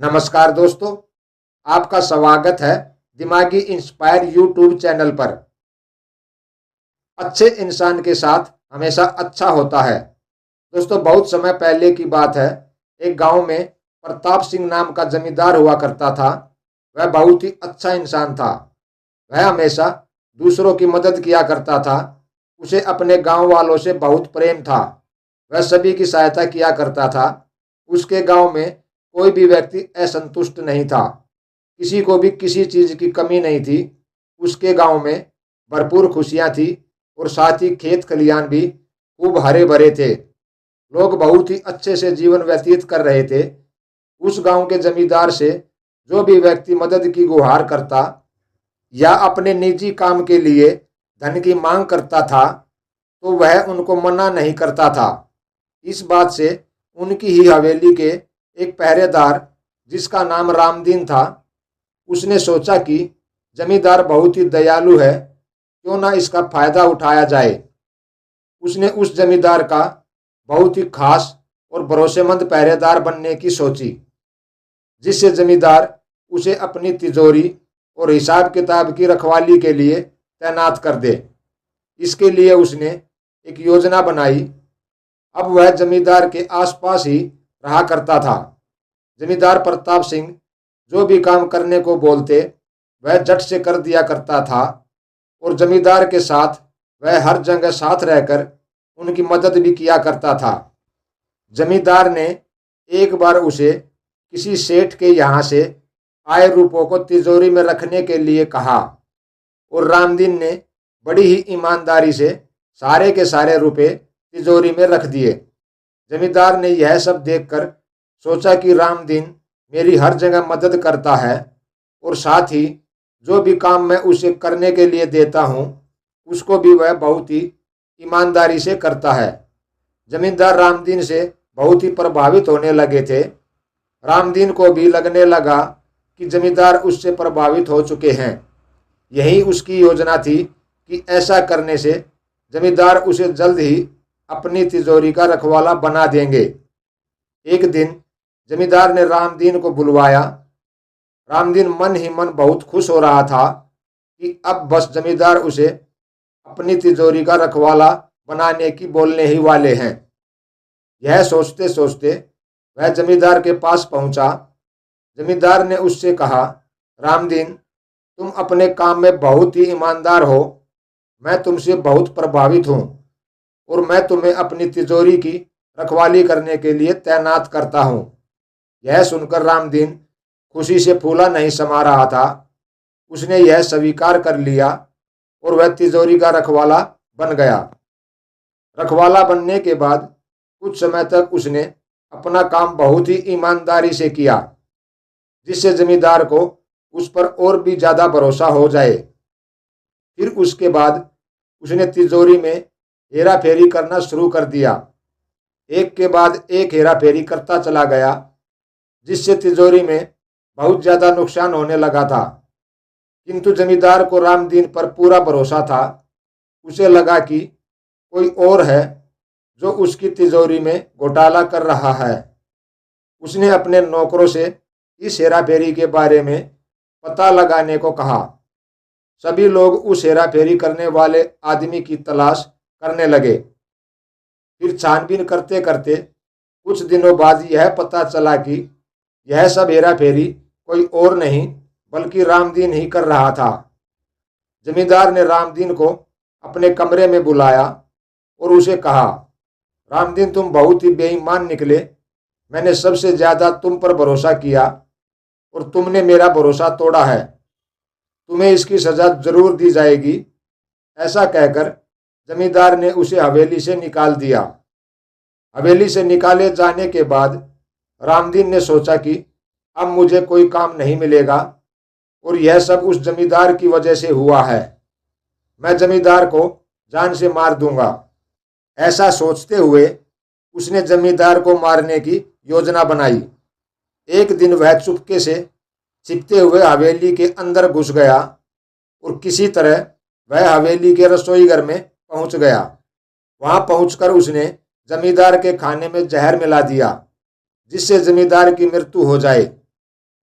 नमस्कार दोस्तों, आपका स्वागत है दिमागी इंस्पायर यूट्यूब चैनल पर। अच्छे इंसान के साथ हमेशा अच्छा होता है। दोस्तों, बहुत समय पहले की बात है। एक गांव में प्रताप सिंह नाम का जमींदार हुआ करता था। वह बहुत ही अच्छा इंसान था। वह हमेशा दूसरों की मदद किया करता था। उसे अपने गांव वालों से बहुत प्रेम था। वह सभी की सहायता किया करता था। उसके गांव में कोई भी व्यक्ति असंतुष्ट नहीं था। किसी को भी किसी चीज की कमी नहीं थी। उसके गांव में भरपूर खुशियां थी और साथ ही खेत खलियान भी खूब हरे भरे थे। लोग बहुत ही अच्छे से जीवन व्यतीत कर रहे थे। उस गांव के जमींदार से जो भी व्यक्ति मदद की गुहार करता या अपने निजी काम के लिए धन की मांग करता था तो वह उनको मना नहीं करता था। इस बात से उनकी ही हवेली के एक पहरेदार, जिसका नाम रामदीन था, उसने सोचा कि जमींदार बहुत ही दयालु है, क्यों ना इसका फायदा उठाया जाए। उसने उस जमींदार का बहुत ही खास और भरोसेमंद पहरेदार बनने की सोची, जिससे जमींदार उसे अपनी तिजोरी और हिसाब किताब की रखवाली के लिए तैनात कर दे। इसके लिए उसने एक योजना बनाई। अब वह जमींदार के आसपास ही रहा करता था। जमींदार प्रताप सिंह जो भी काम करने को बोलते वह झट से कर दिया करता था और जमींदार के साथ वह हर जगह साथ रहकर उनकी मदद भी किया करता था। जमींदार ने एक बार उसे किसी सेठ के यहाँ से आए रुपयों को तिजोरी में रखने के लिए कहा और रामदीन ने बड़ी ही ईमानदारी से सारे के सारे रुपए तिजोरी में रख दिए। जमींदार ने यह सब देखकर सोचा कि रामदीन मेरी हर जगह मदद करता है और साथ ही जो भी काम मैं उसे करने के लिए देता हूँ उसको भी वह बहुत ही ईमानदारी से करता है। जमींदार रामदीन से बहुत ही प्रभावित होने लगे थे। रामदीन को भी लगने लगा कि जमींदार उससे प्रभावित हो चुके हैं। यही उसकी योजना थी कि ऐसा करने से जमींदार उसे जल्द ही अपनी तिजोरी का रखवाला बना देंगे। एक दिन जमींदार ने रामदीन को बुलवाया। रामदीन मन ही मन बहुत खुश हो रहा था कि अब बस जमींदार उसे अपनी तिजोरी का रखवाला बनाने की बोलने ही वाले हैं। यह सोचते सोचते वह जमींदार के पास पहुंचा। जमींदार ने उससे कहा, रामदीन, तुम अपने काम में बहुत ही ईमानदार हो। मैं तुमसे बहुत प्रभावित हूँ और मैं तुम्हें अपनी तिजोरी की रखवाली करने के लिए तैनात करता हूँ। यह सुनकर रामदीन खुशी से फूला नहीं समा रहा था। उसने यह स्वीकार कर लिया और वह तिजोरी का रखवाला बन गया। रखवाला बनने के बाद कुछ समय तक उसने अपना काम बहुत ही ईमानदारी से किया, जिससे जमींदार को उस पर और भी ज्यादा भरोसा हो जाए। फिर उसके बाद उसने तिजोरी में हेरा फेरी करना शुरू कर दिया। एक के बाद एक हेरा फेरी करता चला गया, जिससे तिजोरी में बहुत ज्यादा नुकसान होने लगा था। किंतु जमींदार को रामदीन पर पूरा भरोसा था। उसे लगा कि कोई और है जो उसकी तिजोरी में घोटाला कर रहा है। उसने अपने नौकरों से इस हेरा फेरी के बारे में पता लगाने को कहा। सभी लोग उस हेरा फेरी करने वाले आदमी की तलाश करने लगे। फिर छानबीन करते करते कुछ दिनों बाद यह पता चला कि यह सब हेरा फेरी कोई और नहीं बल्कि रामदीन ही कर रहा था। जमींदार ने रामदीन को अपने कमरे में बुलाया और उसे कहा, रामदीन, तुम बहुत ही बेईमान निकले। मैंने सबसे ज्यादा तुम पर भरोसा किया और तुमने मेरा भरोसा तोड़ा है। तुम्हें इसकी सजा जरूर दी जाएगी। ऐसा कहकर जमींदार ने उसे हवेली से निकाल दिया। हवेली से निकाले जाने के बाद रामदीन ने सोचा कि अब मुझे कोई काम नहीं मिलेगा और यह सब उस जमींदार की वजह से हुआ है। मैं जमींदार को जान से मार दूंगा। ऐसा सोचते हुए उसने जमींदार को मारने की योजना बनाई। एक दिन वह चुपके से छिपते हुए हवेली के अंदर घुस गया और किसी तरह वह हवेली के रसोई घर में पहुंच गया। वहां पहुंचकर उसने जमींदार के खाने में जहर मिला दिया, जिससे जमींदार की मृत्यु हो जाए।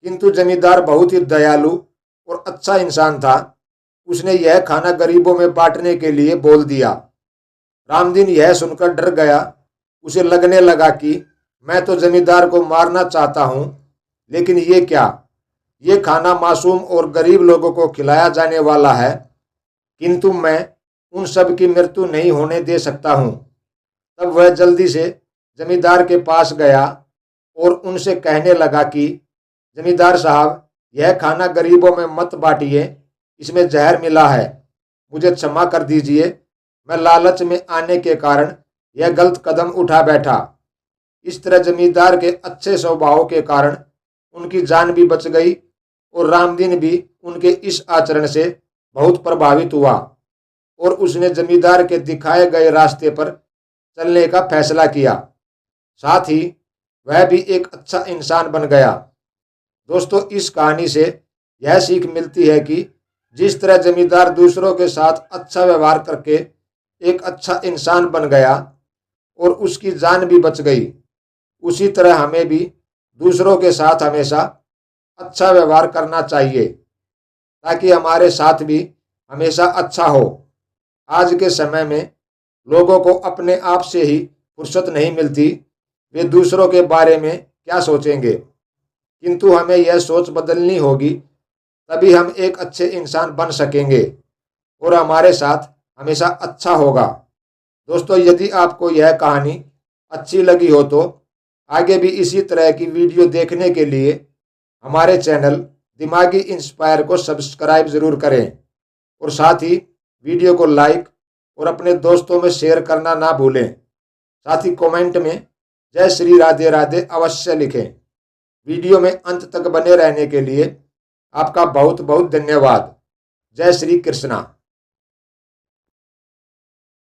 किंतु जमींदार बहुत ही दयालु और अच्छा इंसान था। उसने यह खाना गरीबों में बांटने के लिए बोल दिया। रामदीन यह सुनकर डर गया। उसे लगने लगा कि मैं तो जमींदार को मारना चाहता हूं, लेकिन ये क्या, ये खाना मासूम और गरीब लोगों को खिलाया जाने वाला है, किंतु मैं उन सब की मृत्यु नहीं होने दे सकता हूं। तब वह जल्दी से जमींदार के पास गया और उनसे कहने लगा कि जमींदार साहब, यह खाना गरीबों में मत बांटिए, इसमें जहर मिला है। मुझे क्षमा कर दीजिए, मैं लालच में आने के कारण यह गलत कदम उठा बैठा। इस तरह जमींदार के अच्छे स्वभाव के कारण उनकी जान भी बच गई और रामदीन भी उनके इस आचरण से बहुत प्रभावित हुआ और उसने जमींदार के दिखाए गए रास्ते पर चलने का फैसला किया। साथ ही वह भी एक अच्छा इंसान बन गया। दोस्तों, इस कहानी से यह सीख मिलती है कि जिस तरह जमींदार दूसरों के साथ अच्छा व्यवहार करके एक अच्छा इंसान बन गया और उसकी जान भी बच गई, उसी तरह हमें भी दूसरों के साथ हमेशा अच्छा व्यवहार करना चाहिए ताकि हमारे साथ भी हमेशा अच्छा हो। आज के समय में लोगों को अपने आप से ही फुर्सत नहीं मिलती, वे दूसरों के बारे में क्या सोचेंगे, किंतु हमें यह सोच बदलनी होगी, तभी हम एक अच्छे इंसान बन सकेंगे और हमारे साथ हमेशा अच्छा होगा। दोस्तों, यदि आपको यह कहानी अच्छी लगी हो तो आगे भी इसी तरह की वीडियो देखने के लिए हमारे चैनल दिमागी इंस्पायर को सब्सक्राइब ज़रूर करें और साथ ही वीडियो को लाइक और अपने दोस्तों में शेयर करना ना भूलें। साथ ही कमेंट में जय श्री राधे राधे अवश्य लिखें। वीडियो में अंत तक बने रहने के लिए आपका बहुत बहुत धन्यवाद। जय श्री कृष्णा।